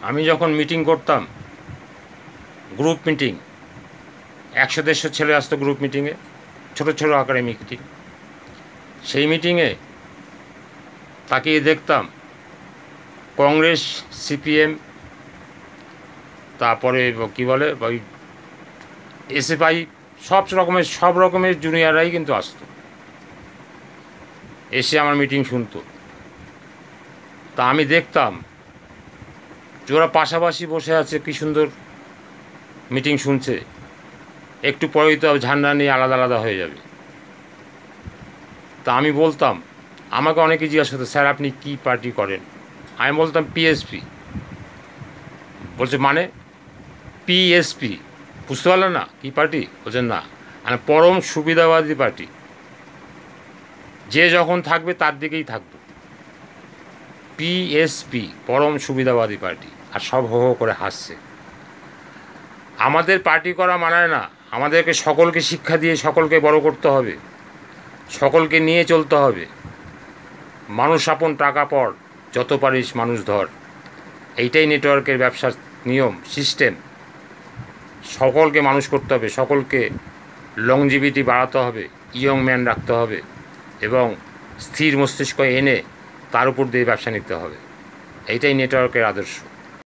আমি যখন মিটিং করতাম, গ্রুপ মিটিং, 100-150 ছেলে আসতো গ্রুপ মিটিংয়ে, ছোটো ছোটো আকারে মিটিং। সেই মিটিংয়ে তাকিয়ে দেখতাম কংগ্রেস, সিপিএম, তারপরে কী বলে ওই এসএফআই, সব রকমের জুনিয়ররাই কিন্তু আসতো, এসে আমার মিটিং শুনতো। তা আমি দেখতাম যে ওরা পাশাপাশি বসে আছে, কী সুন্দর মিটিং শুনছে, একটু পরেই তো ঝান্ডা নিয়ে আলাদা আলাদা হয়ে যাবে। তা আমি বলতাম, আমাকে অনেকে জিজ্ঞাসা করতো, স্যার আপনি কী পার্টি করেন? আমি বলতাম পিএসপি। বলছে মানে? পিএসপি বুঝতে পারলেন না কী পার্টি? বলছেন না, মানে পরম সুবিধাবাদী পার্টি, যে যখন থাকবে তার দিকেই থাকবে। পিএসপি, পরম সুবিধাবাদী পার্টি। আর সব হো হো করে হাসছে। আমাদের পার্টি করা মানায় না, আমাদেরকে সকলকে শিক্ষা দিয়ে সকলকে বড় করতে হবে, সকলকে নিয়ে চলতে হবে। মানুষ আপন টাকা পর, যত পারিস মানুষ ধর, এইটাই নেটওয়ার্কের ব্যবসার নিয়ম, সিস্টেম। সকলকে মানুষ করতে হবে, সকলকে লংজিভিটি বাড়াতে হবে, ইয়ং ম্যান রাখতে হবে এবং স্থির মস্তিষ্ক এনে তার উপর দিয়ে ব্যবসা নিতে হবে। এইটাই নেটওয়ার্কের আদর্শ।